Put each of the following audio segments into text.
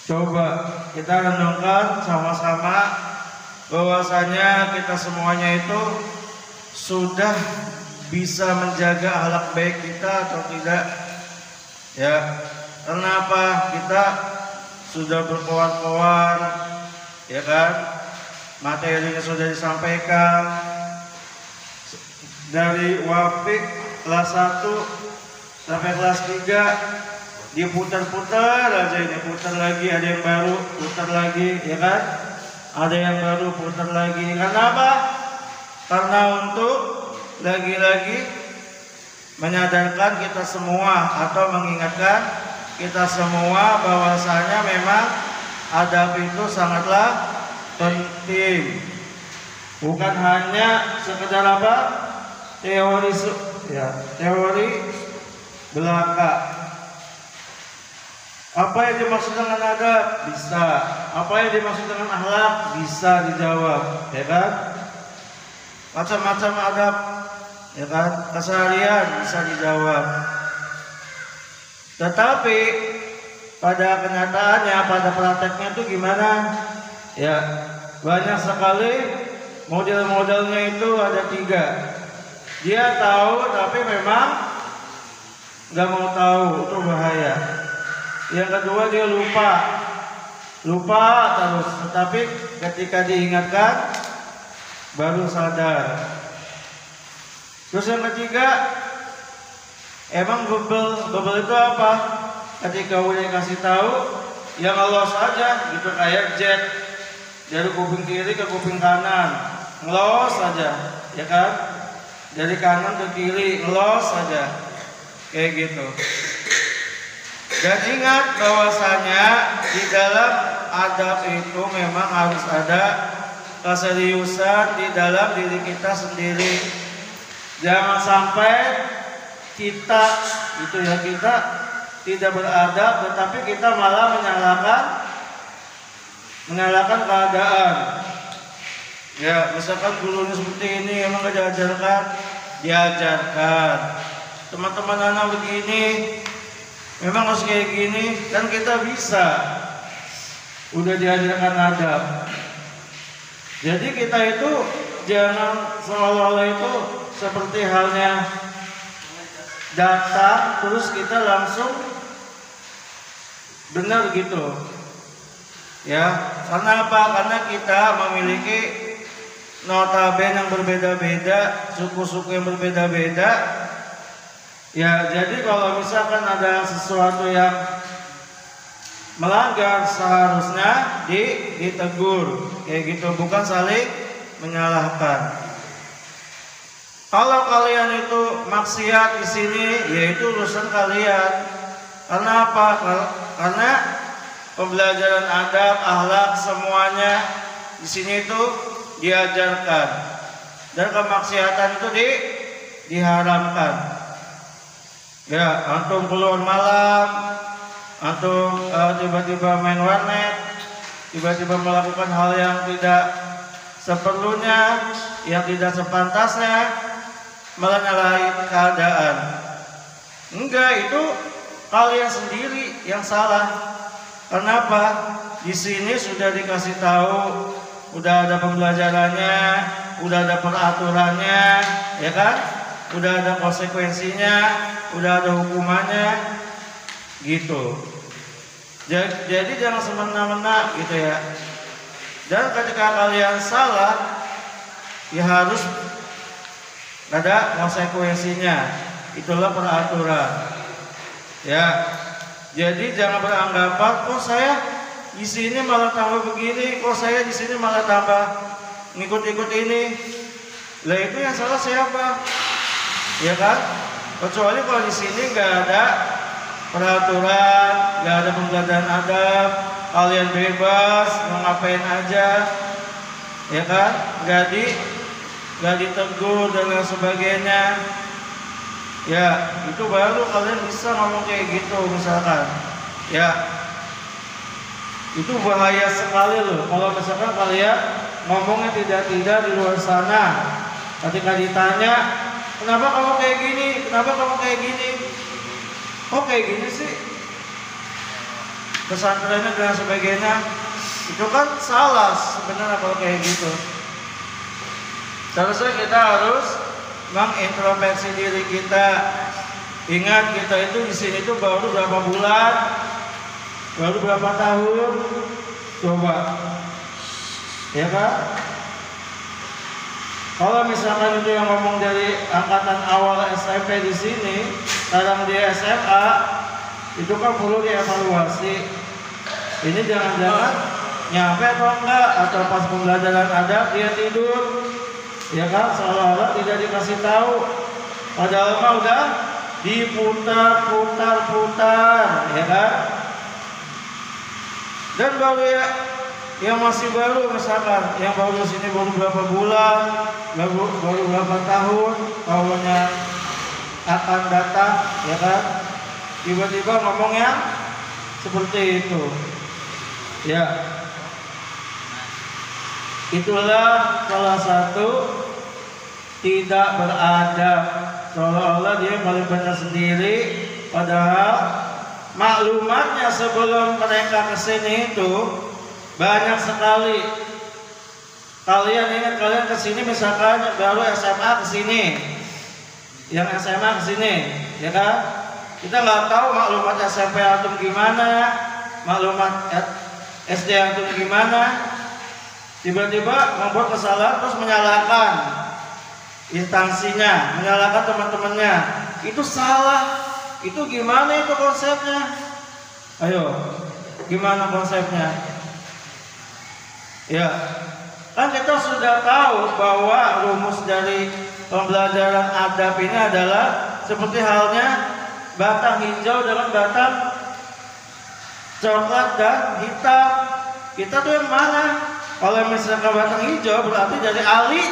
Coba kita renungkan sama-sama bahwasanya kita semuanya itu sudah bisa menjaga akhlak baik kita atau tidak, ya. Kenapa? Kita sudah berkawan-kawan, ya kan? Materinya sudah disampaikan dari Wafik kelas 1 sampai kelas 3, diputar-putar aja, ini putar lagi, ada yang baru putar lagi, ya kan? Ada yang baru putar lagi. Karena apa? Karena untuk lagi-lagi menyadarkan kita semua atau mengingatkan kita semua bahwasanya memang adab itu sangatlah penting. Bukan hanya sekedar apa? Teori belaka. Apa yang dimaksud dengan adab? Bisa. Apa yang dimaksud dengan akhlak? Bisa dijawab, ya kan? Macam-macam adab, ya kan? Keseharian bisa dijawab. Tetapi pada kenyataannya, pada prakteknya itu gimana? Ya, banyak sekali model-modelnya itu ada 3. Dia tahu tapi memang nggak mau tahu, itu bahaya. Yang kedua dia lupa terus, tetapi ketika diingatkan baru sadar. Terus yang ketiga, emang bebel itu apa? Ketika udah kasih tahu, ya ngelos aja gitu, kayak jet dari kuping kiri ke kuping kanan, ngelos aja, ya kan? Dari kanan ke kiri, ngelos aja, kayak gitu. Dan ingat bahwasanya di dalam adab itu memang harus ada keseriusan di dalam diri kita sendiri. Jangan sampai kita tidak beradab, tetapi kita malah menyalahkan keadaan. Ya, misalkan gurunya seperti ini, emang gak diajarkan. Teman-teman anak begini, memang harus kayak gini, kan kita bisa. Udah diajarkan adab. Jadi kita itu jangan seolah-olah itu seperti halnya datang terus kita langsung benar gitu. Ya, karena apa? Karena kita memiliki notabene yang berbeda-beda, suku-suku yang berbeda-beda. Ya, jadi kalau misalkan ada sesuatu yang melanggar, seharusnya ditegur, kayak gitu, bukan saling menyalahkan. Kalau kalian itu maksiat di sini, yaitu urusan kalian. Karena apa? Karena pembelajaran adab, akhlak semuanya di sini itu diajarkan, dan kemaksiatan itu diharamkan. Ya, antum keluar malam, antum tiba-tiba main warnet, tiba-tiba melakukan hal yang tidak seperlunya, yang tidak sepantasnya, malah nyalahin keadaan. Enggak, itu kalian sendiri yang salah. Kenapa? Di sini sudah dikasih tahu, udah ada pembelajarannya, udah ada peraturannya, ya kan? Udah ada konsekuensinya, udah ada hukumannya, gitu. Jadi jangan semena-mena gitu ya. Dan ketika kalian salah, ya harus ada konsekuensinya. Itulah peraturan. Ya. Jadi jangan beranggapan, kok saya di sini malah tambah begini, kok saya di sini malah tambah ngikut-ikut ini. Lah itu yang salah siapa? Ya kan? Kecuali kalau di sini nggak ada peraturan, nggak ada pembelajaran adab, kalian bebas mau ngapain aja, ya kan? Nggak ditegur dan lain sebagainya. Ya, itu baru kalian bisa ngomong kayak gitu misalkan. Ya, itu bahaya sekali loh. Kalau misalkan kalian ngomongnya tidak di luar sana, ketika ditanya, kenapa kamu kayak gini? Kenapa kamu kayak gini? Kok kayak gini sih? pesantrennya dan sebagainya, itu kan salah sebenarnya kalau kayak gitu. Seharusnya kita harus mengintrospeksi diri kita. Ingat, kita itu di sini tuh baru berapa bulan, baru berapa tahun, coba, ya kan? Kalau misalkan itu yang ngomong dari angkatan awal SMP di sini, sekarang di SMA, itu kan perlu dievaluasi. Ini jangan-jangan nyampe atau enggak, atau pas pembelajaran ada dia tidur, ya kan? Seolah-olah tidak dikasih tahu, padahal mah udah diputar-putar, ya kan? Dan baru yang masih baru, misalkan yang baru di sini baru berapa bulan, baru berapa tahun, tahunnya akan datang, ya kan? Tiba-tiba ngomongnya seperti itu, ya. Itulah salah satu tidak beradab, seolah-olah dia paling benar sendiri, padahal maklumatnya sebelum mereka kesini itu banyak sekali. Kalian ingat, kalian kesini misalkan baru SMA kesini, yang SMA kesini, ya kan? Kita nggak tahu maklumat SMP antum gimana, maklumat SD antum gimana. Tiba-tiba membuat kesalahan terus menyalahkan instansinya, menyalahkan teman-temannya. Itu salah. Itu gimana itu konsepnya? Ayo, gimana konsepnya? Ya, kan kita sudah tahu bahwa rumus dari pembelajaran adab ini adalah seperti halnya batang hijau dengan batang coklat dan hitam. Kita tuh yang mana? Kalau misalkan batang hijau berarti dari Ali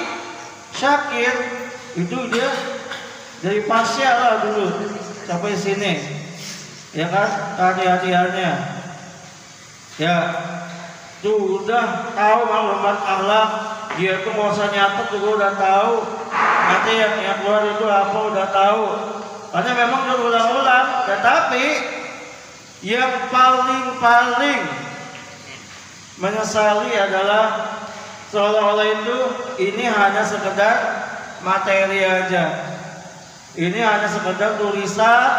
Syakir, itu dia dari Pasya lah dulu sampai sini, ya kan? Hati-hatiannya, ya. Tuh udah tahu maklumat akhlak, dia tuh nggak usah nyatet juga udah tahu. Nanti yang keluar itu apa udah tahu. Karena memang udah ulang-ulang. Tetapi yang paling menyesali adalah seolah-olah itu ini hanya sekedar materi aja. Ini hanya sekedar tulisan,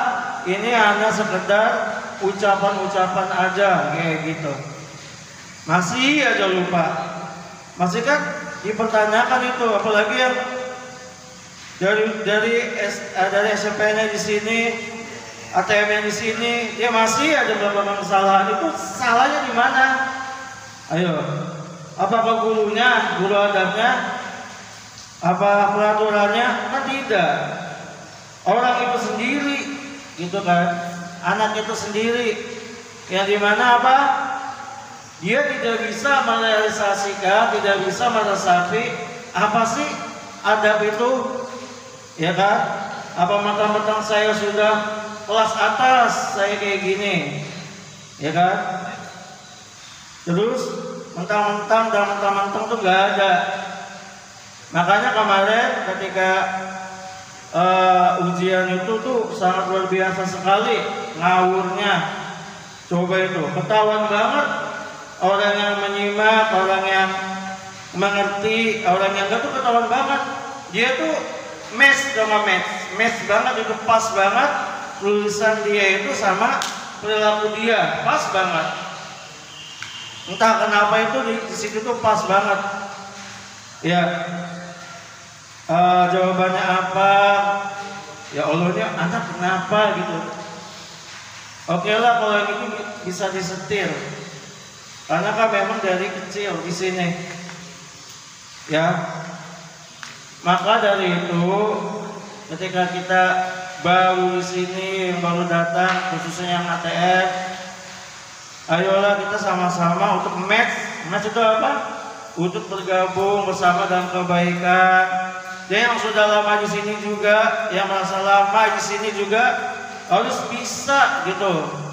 ini hanya sekedar ucapan-ucapan aja kayak gitu. Masih aja lupa. Masih kan dipertanyakan itu, apalagi yang dari SMP-nya di sini, ATM-nya di sini, dia masih ada beberapa kesalahan. Itu salahnya di mana? Ayo, apakah gurunya, guru adabnya, apa peraturannya? Kan tidak. Orang itu sendiri, gitu kan? Anak itu sendiri, yang dimana apa? Dia tidak bisa merealisasikan, tidak bisa meresapi apa sih adab itu, ya kan? Apa mentang-mentang saya sudah kelas atas, saya kayak gini, ya kan? Terus mentang-mentang tuh nggak ada. Makanya kemarin ketika ujian itu tuh sangat luar biasa sekali ngawurnya. Coba itu ketahuan banget. Orang yang menyimak, orang yang mengerti, orang yang enggak tuh ketahuan banget. Dia tuh mes banget, itu pas banget tulisan dia itu sama perilaku dia, pas banget. Entah kenapa itu di situ tuh pas banget. Ya, jawabannya apa? Ya Allahnya anak kenapa gitu. Oke lah kalau yang itu bisa disetir. Karena kan memang dari kecil di sini, ya. Maka dari itu, ketika kita baru di sini, yang baru datang, khususnya yang ATM, ayolah kita sama-sama untuk match itu apa? Untuk bergabung bersama dalam kebaikan. Dan yang sudah lama di sini juga, yang merasa lama di sini juga harus bisa gitu.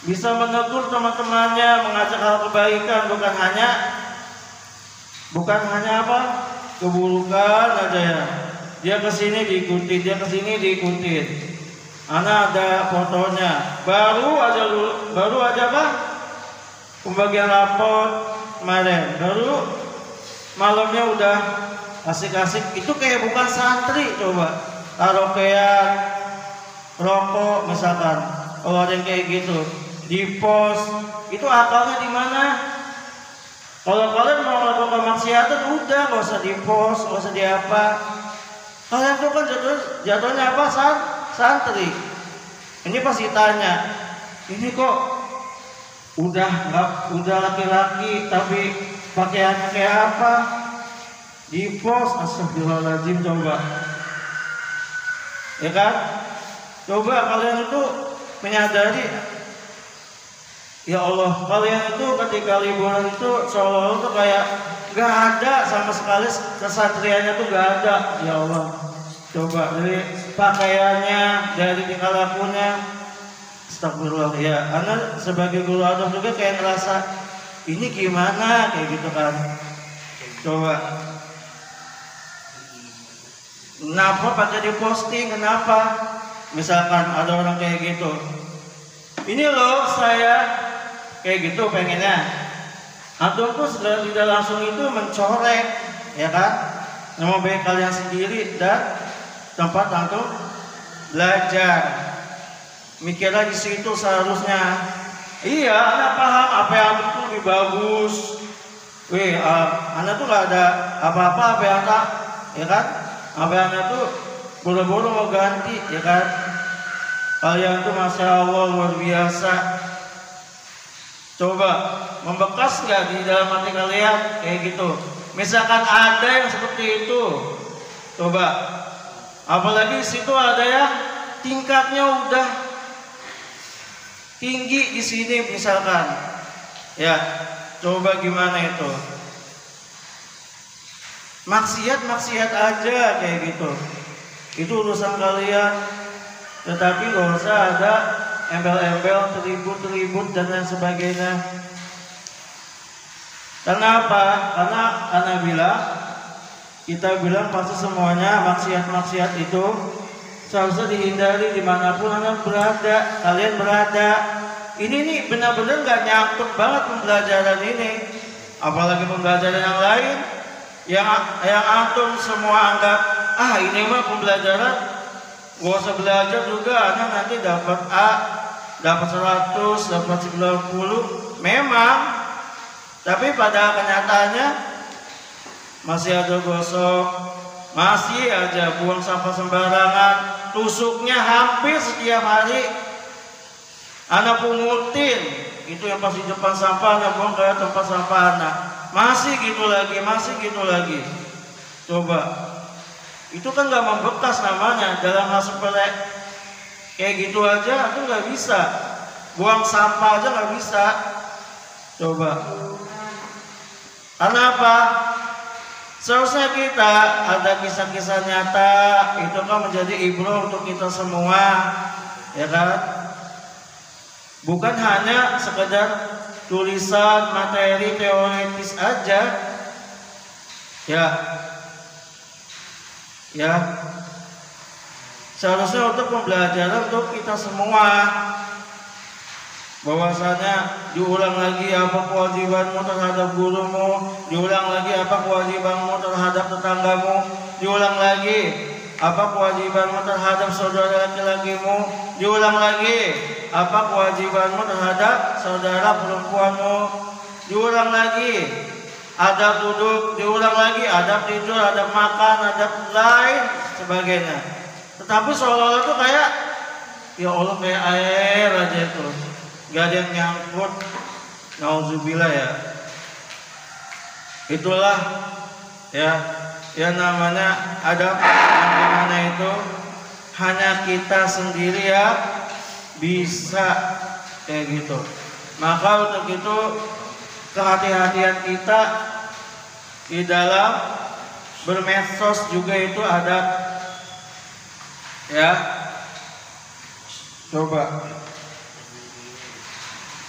Bisa menegur teman-temannya, mengajak hal kebaikan, bukan hanya apa? Keburukan aja ya. Dia kesini diikuti, dia kesini diikuti. Ana ada fotonya. Baru aja apa? Pembagian rapor kemarin. Baru malamnya udah asik-asik. Itu kayak bukan santri coba. Karaokean, rokok misalkan. Kalau ada yang kayak gitu di pos, itu akalnya di mana? Kalau kalian mau melakukan maksiatan, udah nggak usah di pos, nggak usah di apa. Kalian tuh kan jatuhnya apa? Santri. Ini pasti tanya, ini kok udah laki-laki tapi pakaiannya kayak apa? Di pos, astagfirullahaladzim, coba. Ya kan? Coba kalian itu menyadari, ya Allah, kalian itu ketika liburan itu seolah-olah tuh kayak gak ada sama sekali kesatriannya tuh gak ada. Ya Allah, coba dari pakaiannya, dari tingkah lakunya, astagfirullah. Ya, karena sebagai guru adab juga kayak ngerasa ini gimana kayak gitu kan. Coba, kenapa pakai di posting? Kenapa? Misalkan ada orang kayak gitu, ini loh saya kayak gitu pengennya. Antum tuh tidak langsung itu mencorek, ya kan? Nama baik kalian sendiri dan tempat antum belajar. Mikirnya di situ seharusnya. Iya, anak paham apa yang antum tuh lebih bagus. Anak tuh nggak ada apa-apa yang tak, ya kan? Apa yang anak tuh buru-buru mau ganti, ya kan? Kalian tuh masya Allah luar biasa. Coba membekas nggak di dalam hati kalian kayak gitu? Misalkan ada yang seperti itu, coba. Apalagi di situ ada yang tingkatnya udah tinggi di sini misalkan, ya. Coba gimana itu? Maksiat aja kayak gitu. Itu urusan kalian. Tetapi gak usah ada embel-embel, teribut dan lain sebagainya. Kenapa? Karena kita bilang pasti semuanya maksiat itu seharusnya dihindari dimanapun kalian berada. Ini nih benar-benar gak nyangkut banget pembelajaran ini. Apalagi pembelajaran yang lain yang antum semua anggap ini mah pembelajaran gak usah belajar juga, anak nanti dapat A, dapat 100, dapat 90. Memang, tapi pada kenyataannya masih ada gosok, masih aja buang sampah sembarangan, tusuknya hampir setiap hari. Anak pungutin, itu yang pas di depan sampah, anak buang ke tempat sampah anak. Masih gitu lagi. Coba. Itu kan gak membekas namanya. Dalam hal seperti kayak gitu aja itu gak bisa. Buang sampah aja gak bisa. Coba. Karena apa? Seharusnya kita ada kisah-kisah nyata. Itu kan menjadi ibrah untuk kita semua, ya kan? Bukan hanya sekedar tulisan materi teoritis aja. Ya, seharusnya untuk pembelajaran untuk kita semua, bahwasanya diulang lagi apa kewajibanmu terhadap gurumu, diulang lagi apa kewajibanmu terhadap tetanggamu, diulang lagi apa kewajibanmu terhadap saudara laki-lakimu, diulang lagi apa kewajibanmu terhadap saudara perempuanmu, diulang lagi adab duduk, diulang lagi adab tidur, adab makan, adab lain sebagainya. Tetapi seolah-olah itu kayak ya Allah kayak air aja itu, gak ada yang nyangkut. Nauzubillah ya. Itulah ya namanya adab yang dimana itu hanya kita sendiri ya bisa kayak gitu. Maka untuk itu kehati-hatian kita di dalam bermedsos juga itu ada, ya. Coba.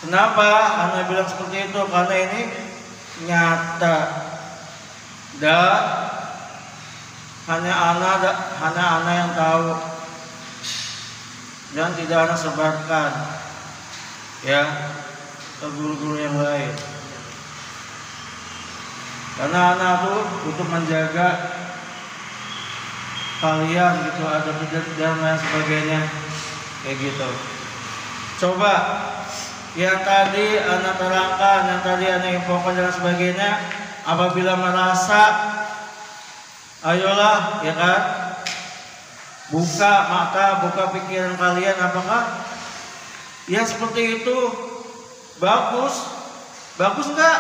Kenapa Anda bilang seperti itu? Karena ini nyata dan hanya anak yang tahu. dan tidak anak sebarkan ya ke guru-guru yang lain. Karena anak tuh untuk menjaga kalian gitu, ada dan lain sebagainya kayak gitu. Coba yang tadi anak terangkan, yang tadi anak infokan dan sebagainya, apabila merasa, ayolah ya kan, buka mata, buka pikiran kalian, apakah ya seperti itu bagus enggak?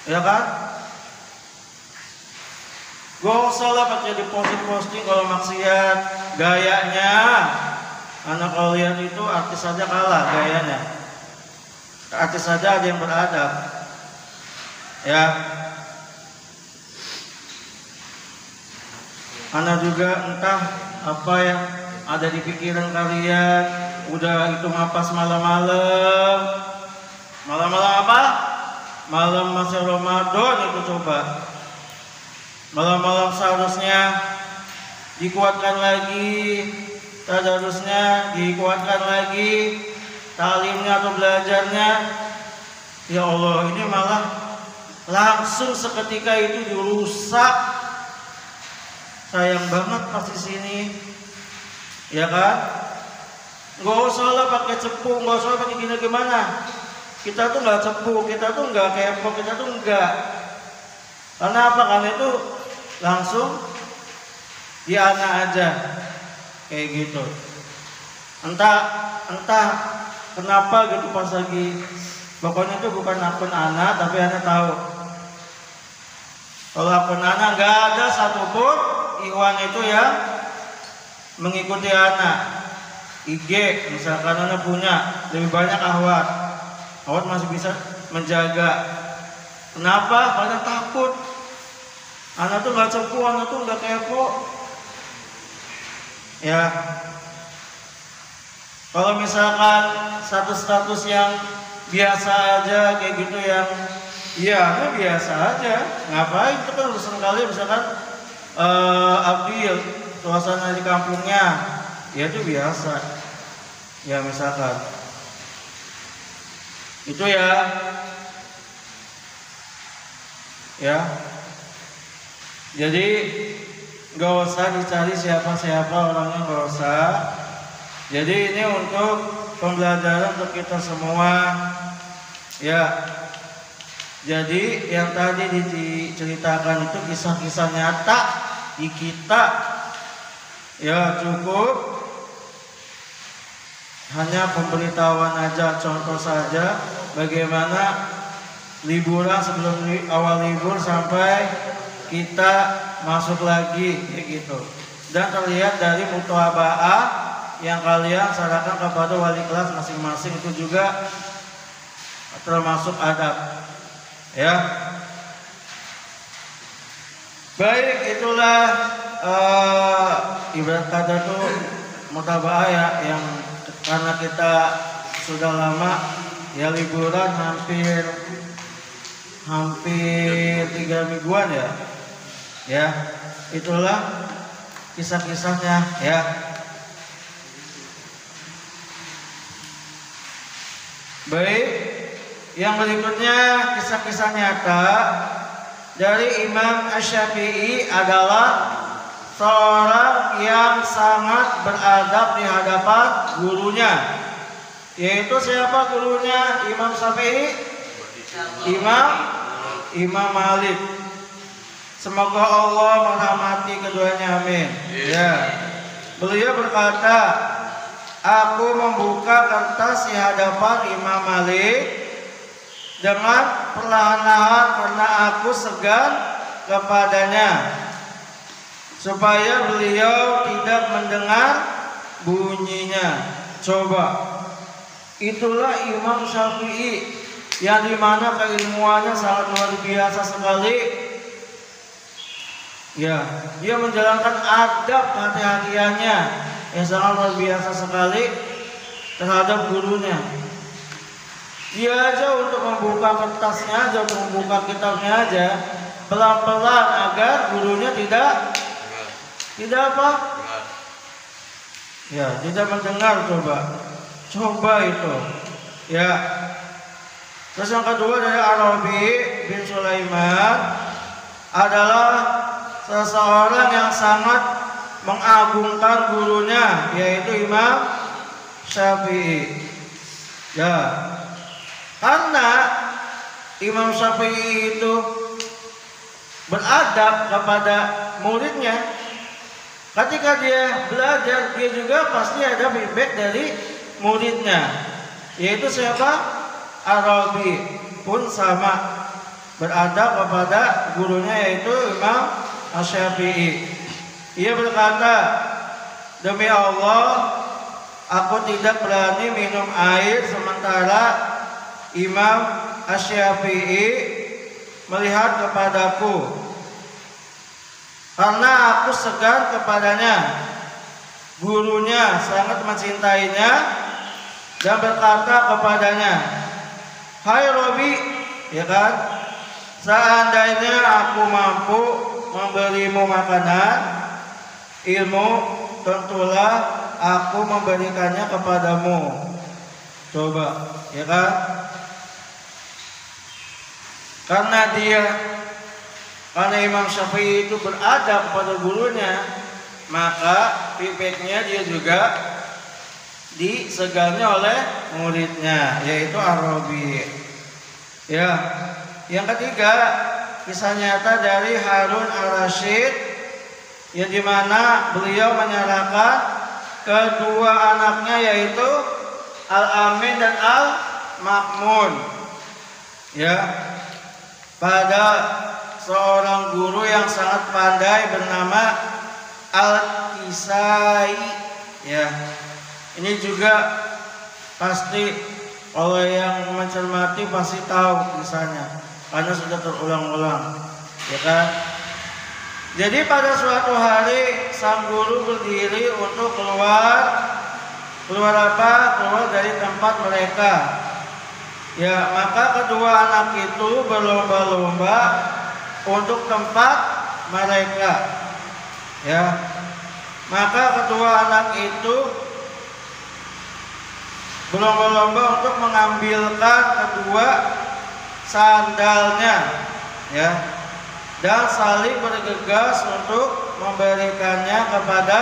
Ya kan? Gak usah lah pakai di posting kalau maksiat, gayanya anak kalian itu artis saja kalah gayanya. Artis saja ada yang beradab. Ya. Anak juga entah apa yang ada di pikiran kalian, udah itu ngapas malam-malam. Malam-malam apa? Malam masih Ramadan itu coba. Malam-malam seharusnya dikuatkan lagi, tadarusnya dikuatkan lagi, talimnya atau belajarnya. Ya Allah, ini malah langsung seketika itu dirusak. Sayang banget pasti sini, ya kan? Gak usah lah pakai cepu, gak usah pakai gimana. Kita tuh nggak cepu, kita tuh nggak kepo, kita tuh nggak. Karena apa? Karena itu langsung di anak aja kayak gitu. Entah kenapa gitu pas lagi. Pokoknya itu bukan akun anak, tapi anak tahu. Kalau akun anak nggak ada satupun ikhwan itu yang mengikuti anak. IG misalkan anak punya lebih banyak akhwat. Akhwat masih bisa menjaga. Kenapa? Karena takut. Anak tuh nggak cepu, anak tuh nggak kepo. Ya. Kalau misalkan status yang biasa aja kayak gitu yang iya biasa aja. Ngapain? Itu kan urusan kalian. Misalkan Abdil suasana di kampungnya, ya itu biasa. Ya misalkan itu ya. Jadi gak usah dicari siapa orangnya, gak usah. Jadi ini untuk pembelajaran untuk kita semua. Ya. Jadi yang tadi diceritakan itu kisah-kisah nyata di kita. Ya cukup hanya pemberitahuan aja, contoh saja bagaimana liburan sebelum awal libur sampai kita masuk lagi kayak gitu. Dan terlihat dari mutoabaah yang kalian sarankan kepada wali kelas masing-masing itu juga termasuk adab. Ya. Baik, itulah ibarat kata tuh mutoabaah ya, yang karena kita sudah lama ya liburan hampir 3 mingguan ya itulah kisah-kisahnya ya. Baik, yang berikutnya kisah-kisah nyata dari Imam Asy-Syafi'i adalah seorang yang sangat beradab di hadapan gurunya. Yaitu siapa gurunya Imam Syafi'i? Imam Malik. Semoga Allah merahmati keduanya, amin. Ya. Beliau berkata, aku membuka kertas di hadapan Imam Malik dengan perlahan-lahan karena aku segan kepadanya, supaya beliau tidak mendengar bunyinya. Coba, itulah Imam Syafi'i yang dimana keilmuannya sangat luar biasa sekali. Ya, dia menjalankan adab kehati-hatiannya yang sangat luar biasa sekali terhadap gurunya. Dia aja untuk membuka kertasnya aja, untuk membuka kitabnya aja pelan-pelan agar gurunya tidak apa? Ya, tidak mendengar, coba itu. Ya. Terus yang kedua dari Arabi bin Sulaiman adalah seseorang yang sangat mengagungkan gurunya, yaitu Imam Syafi'i. Ya, karena Imam Syafi'i itu beradab kepada muridnya. Ketika dia belajar, dia juga pasti ada feedback dari muridnya, yaitu siapa? Arabi pun sama beradab kepada gurunya, yaitu Imam Syafi'i. Ia berkata, demi Allah, aku tidak berani minum air sementara Imam Syafi'i melihat kepadaku, karena aku segan kepadanya. Gurunya sangat mencintainya dan berkata kepadanya, hai Robi, ya kan, seandainya aku mampu memberimu makanan, ilmu, tentulah aku memberikannya kepadamu. Coba, ya kan? Karena Imam Syafi'i itu beradab kepada gurunya, maka feedbacknya dia juga disegani oleh muridnya, yaitu Arabi. Ya, yang ketiga kisah nyata dari Harun Ar-Rasyid, yang dimana beliau menyalahkan kedua anaknya, yaitu Al-Amin dan Al-Ma'mun. Ya, pada seorang guru yang sangat pandai bernama Al-Kisai. Ya, ini juga pasti kalau yang mencermati pasti tahu kisahnya, karena sudah terulang-ulang, ya kan? Jadi pada suatu hari sang guru berdiri untuk keluar dari tempat mereka. Ya, maka kedua anak itu berlomba-lomba untuk tempat mereka. Ya, maka kedua anak itu berlomba-lomba untuk mengambilkan kedua sandalnya, ya, dan saling bergegas untuk memberikannya kepada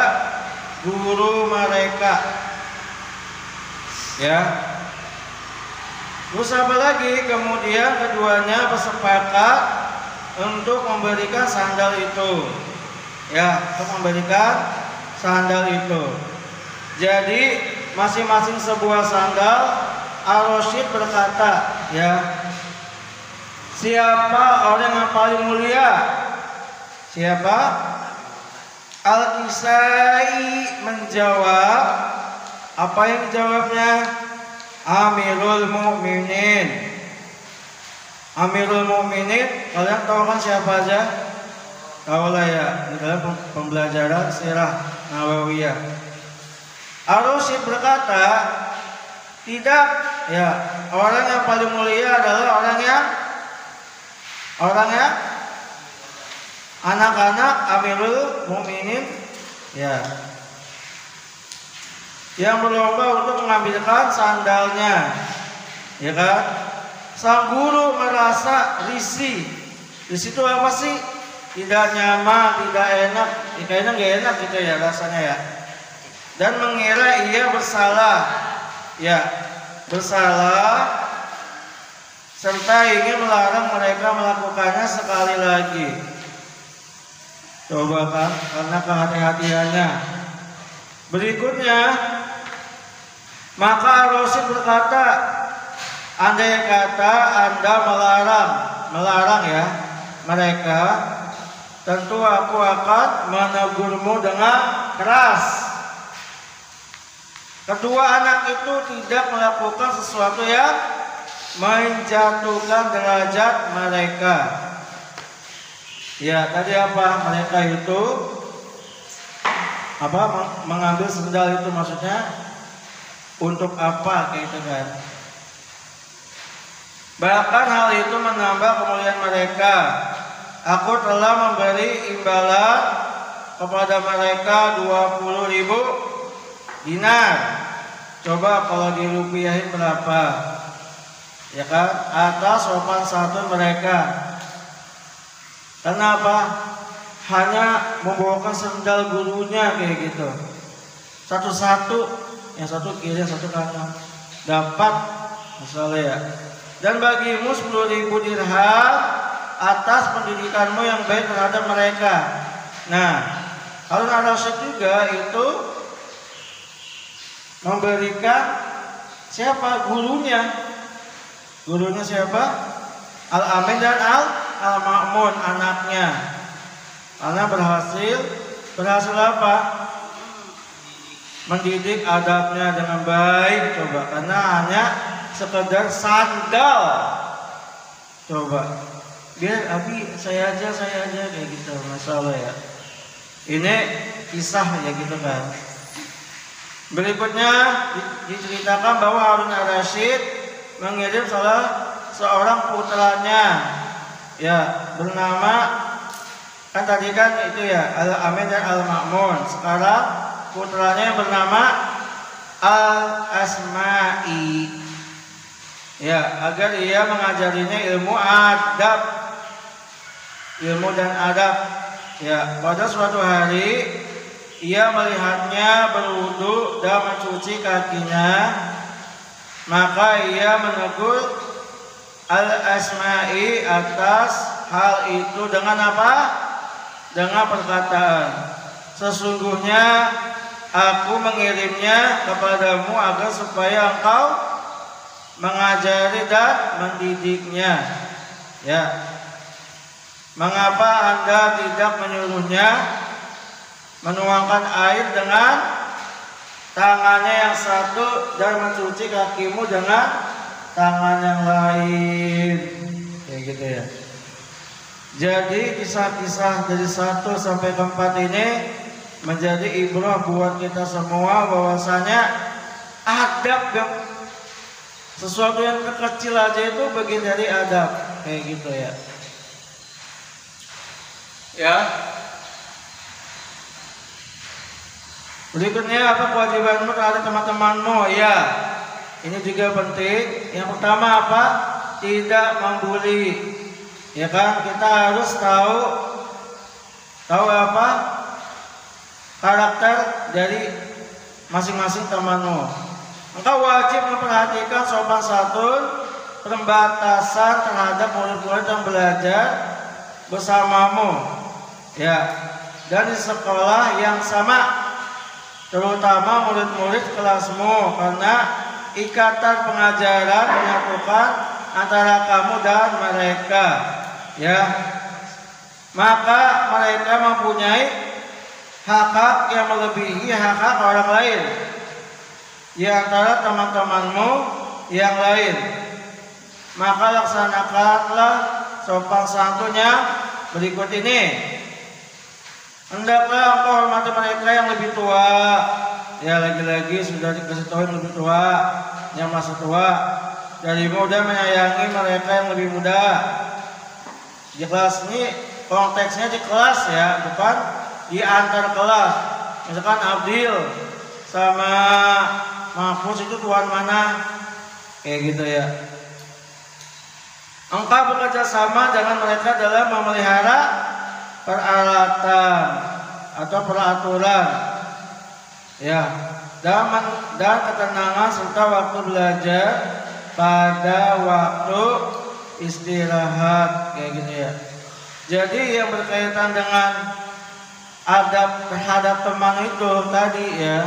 guru mereka. Ya, terus apa lagi? Kemudian keduanya bersepakat untuk memberikan sandal itu. Ya, untuk memberikan sandal itu. Jadi masing-masing sebuah sandal. Ar-Rasyid berkata, ya, siapa orang yang paling mulia? Siapa? Al-Kisai menjawab. Apa yang dijawabnya? Amirul Mukminin. Amirul Mukminin, kalian tahu kan siapa aja? Tahu lah ya, di dalam pembelajaran sirah Nawawiyah. Ar-Rasyid berkata, tidak, ya, orang yang paling mulia adalah orang yang anak-anak Amirul Mukminin, ya, yang berlomba untuk mengambilkan sandalnya, ya kan? Sang guru merasa risih. Risih itu apa sih? Tidak nyaman, tidak enak. Kayaknya nggak enak gitu ya rasanya ya. Dan mengira ia bersalah, ya, bersalah, serta ingin melarang mereka melakukannya sekali lagi. Coba kan, karena kehati-hatiannya. Berikutnya, maka Ar-Rasyid berkata, andai kata Anda melarang ya mereka, tentu aku akan menegurmu dengan keras. Kedua anak itu tidak melakukan sesuatu yang menjatuhkan derajat mereka. Ya, tadi apa? Mereka itu mengambil sendal itu maksudnya untuk apa kayak itu kan? Bahkan hal itu menambah kemuliaan mereka. Aku telah memberi imbalan kepada mereka 20.000 dinar. Coba kalau dirupiahin berapa? Ya kan? Atas sopan santun mereka. Kenapa? Hanya membawakan sendal gurunya kayak gitu. Satu-satu, yang satu kiri, yang satu kanan. Dapat misalnya ya. Dan bagimu 10.000 dirham atas pendidikanmu yang baik terhadap mereka. Nah, Harun al-Rasyid juga itu memberikan siapa? Gurunya. Gurunya siapa? Al-Amin dan Al-Ma'mun, anaknya. Karena berhasil apa? Mendidik adabnya dengan baik. Coba, karena hanya sekedar sandal. Coba, biar abi saya aja kayak gitu, masalah ya. Ini kisah ya gitu kan. Berikutnya diceritakan bahwa Harun al-Rasyid mengirim seorang putranya, ya, bernama, kan tadi kan itu ya Al-Amin dan Al-Ma'mun. Sekarang putranya yang bernama Al-Asma'i, ya, agar ia mengajarinya ilmu dan adab. Ya, pada suatu hari ia melihatnya berwudu dan mencuci kakinya, maka ia menegur Al-Asma'i atas hal itu dengan apa? Dengan perkataan, sesungguhnya aku mengirimnya kepadamu agar supaya engkau mengajari dan mendidiknya. Ya, mengapa Anda tidak menyuruhnya menuangkan air dengan tangannya yang satu dan mencuci kakimu dengan tangan yang lain? Kayak gitu ya. Jadi kisah-kisah dari 1 sampai 4 ini menjadi ibrah buat kita semua, bahwasanya adab yang sesuatu yang terkecil aja itu bagian dari adab, kayak gitu ya. Ya. Berikutnya, apa kewajibanmu terhadap teman-temanmu? Ya, ini juga penting. Yang pertama apa? Tidak membuli. Ya kan, kita harus tahu apa karakter dari masing-masing temanmu. Engkau wajib memperhatikan sopan santun, pembatasan terhadap murid-murid yang belajar bersamamu. Ya, dan di sekolah yang sama, terutama murid-murid kelasmu, karena ikatan pengajaran menyatukan antara kamu dan mereka. Ya, maka mereka mempunyai hak-hak yang melebihi hak-hak orang lain di antara teman-temanmu yang lain. Maka laksanakanlah sopan santunnya berikut ini. Hendaklah engkau hormati mereka yang lebih tua. Ya, lagi-lagi sudah dikasih tahu yang lebih tua, yang masih tua. Dari muda menyayangi mereka yang lebih muda. Di kelas ini konteksnya di kelas ya, bukan di antar kelas. Misalkan Abdil sama Mahfuz itu tuan mana, kayak gitu ya. Engkau bekerja sama dengan mereka dalam memelihara peralatan atau peraturan, ya, dan ketenangan serta waktu belajar pada waktu istirahat, kayak gitu ya. Jadi yang berkaitan dengan adab terhadap teman itu tadi ya,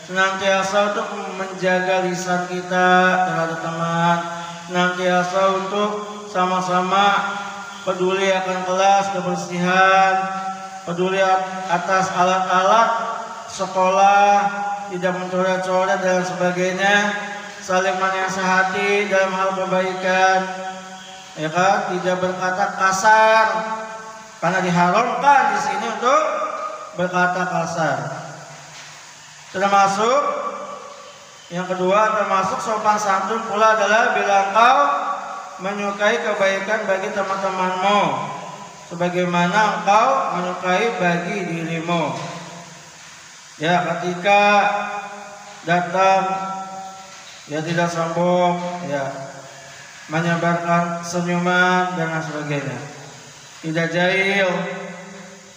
senantiasa untuk menjaga lisan kita terhadap teman, senantiasa untuk sama-sama peduli akan kelas, kebersihan, peduli atas alat-alat sekolah, tidak mencoret-coret dan sebagainya, saling menasihati dalam hal kebaikan, ya kan, tidak berkata kasar, karena diharamkan di sini untuk berkata kasar. Termasuk yang kedua, termasuk sopan santun pula adalah bila engkau menyukai kebaikan bagi teman-temanmu sebagaimana engkau menyukai bagi dirimu. Ya, ketika datang, ya tidak sombong, ya menyebarkan senyuman dan sebagainya, tidak jahil.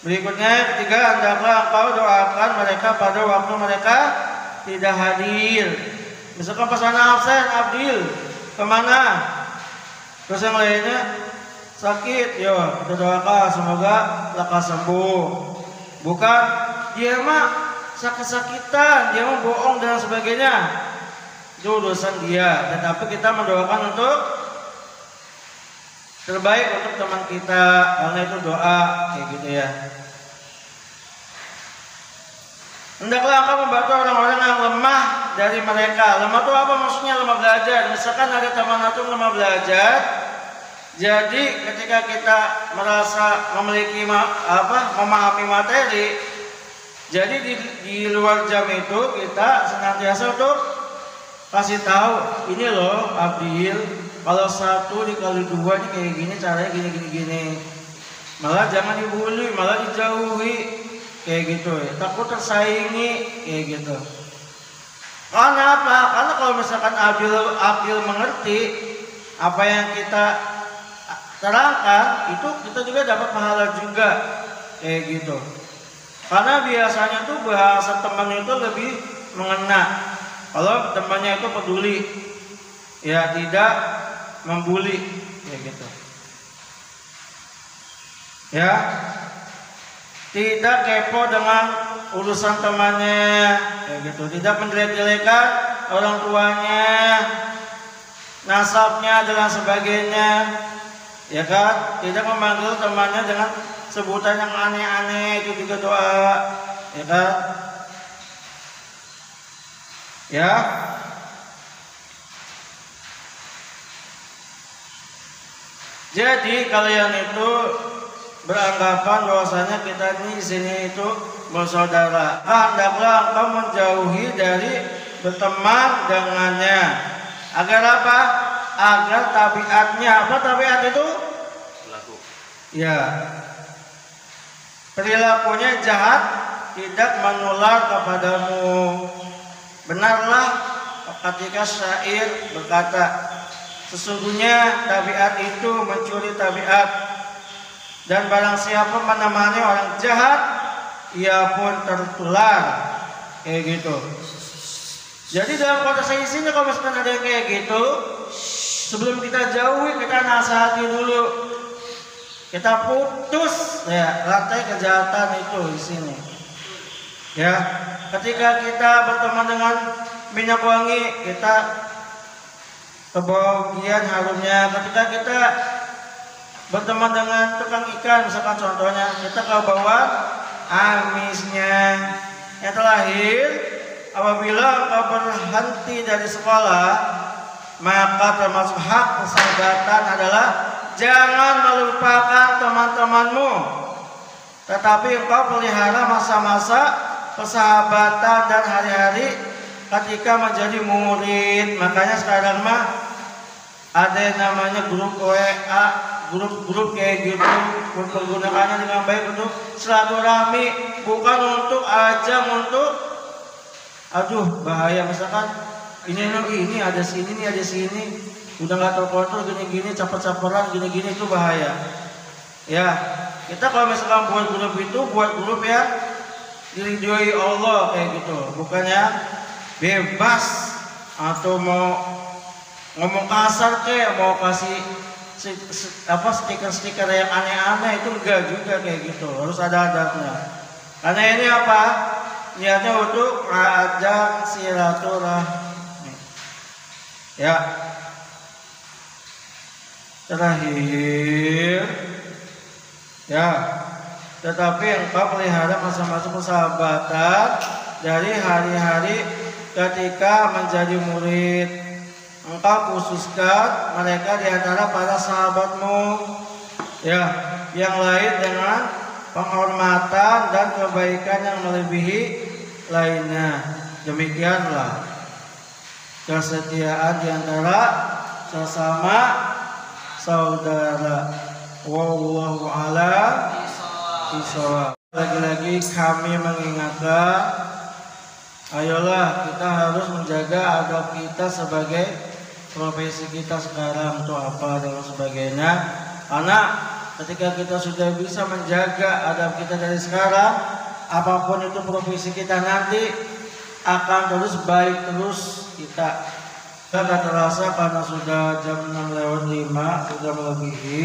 Berikutnya ketiga, hendaklah engkau doakan mereka pada waktu mereka tidak hadir. Misalkan pesanan absen, Abdil kemana? Terus yang lainnya sakit, yo kita doakan semoga lekas sembuh. Bukan dia mah sakit-sakitan, dia mah bohong dan sebagainya. Itu urusan dia. Tetapi kita mendoakan untuk terbaik untuk teman kita, karena itu doa kayak gitu ya. Hendaklah engkau membantu orang-orang yang lemah dari mereka. Lemah itu apa maksudnya? Lemah belajar. Misalkan ada teman antum lemah belajar, jadi ketika kita merasa memiliki memahami materi, jadi di luar jam itu kita senantiasa untuk kasih tahu, ini loh Abdil, kalau 1 dikali 2 ini kayak gini, caranya gini. Malah jangan dibully, malah dijauhi, kayak gitu ya. Takut tersaingi, kayak gitu. Karena apa? Karena kalau misalkan Abdil mengerti apa yang kita terangkan, itu kita juga dapat pahala juga, kayak gitu. Karena biasanya tuh bahasa teman itu lebih mengena. Kalau temannya itu peduli, ya tidak membuli, kayak gitu. Ya, tidak kepo dengan urusan temannya, kayak gitu. Tidak menjelek-jelekan orang tuanya, nasabnya dan sebagainya, ya kan? Tidak memanggil temannya dengan sebutan yang aneh-aneh, itu juga doa, ya kan? Ya. Jadi kalian itu beranggapan bahwasanya kita ini di sini itu bersaudara. Hendaklah engkau menjauhi dari berteman dengannya. Agar apa? Agar tabiatnya, apa tabiat itu? Perilaku. Ya. Perilakunya jahat tidak menular kepadamu. Benarlah ketika syair berkata, sesungguhnya tabiat itu mencuri tabiat, dan barang siapa menemani orang jahat, ia pun tertular, kayak gitu. Jadi dalam konteks isinya kalau misalkan ada yang kayak gitu, sebelum kita jauhi, kita nasihati dulu, kita putus ya rantai kejahatan itu di sini. Ya, ketika kita berteman dengan minyak wangi, kita kebagian harumnya. Ketika kita berteman dengan tukang ikan, misalkan contohnya, kita kebawa amisnya. Yang terakhir, apabila engkau berhenti dari sekolah, maka termasuk hak persahabatan adalah jangan melupakan teman-temanmu, tetapi engkau pelihara masa-masa persahabatan dan hari-hari ketika menjadi murid. Makanya sekarang mah ada yang namanya grup WA, grup kayak gitu, menggunakannya dengan baik untuk silaturahmi, bukan untuk ajang untuk bahaya. Misalkan ini ada sini, udah nggak terkontrol gini caper-caperan gini itu bahaya. Ya, kita kalau misalkan buat grup ya diridhoi Allah kayak gitu, bukannya bebas atau mau ngomong kasar kayak mau kasih stiker yang aneh-aneh, itu enggak juga kayak gitu, harus ada adabnya. Karena ini apa? Niatnya untuk ajang silaturahmi. Ya. Terakhir, ya. Tetapi engkau pelihara masa-masa persahabatan dari hari-hari ketika menjadi murid. Engkau khususkan mereka di antara para sahabatmu, ya, yang lain dengan penghormatan dan kebaikan yang melebihi lainnya. Demikianlah kesetiaan di antara sesama saudara. Wallahu a'lam bishawab. Lagi-lagi kami mengingatkan ayolah kita harus menjaga adab kita sebagai profesi kita sekarang itu apa dan sebagainya. Karena ketika kita sudah bisa menjaga adab kita dari sekarang, apapun itu profesi kita nanti akan terus baik terus kita. Tidak terasa karena sudah jam 6:05 sudah melebihi.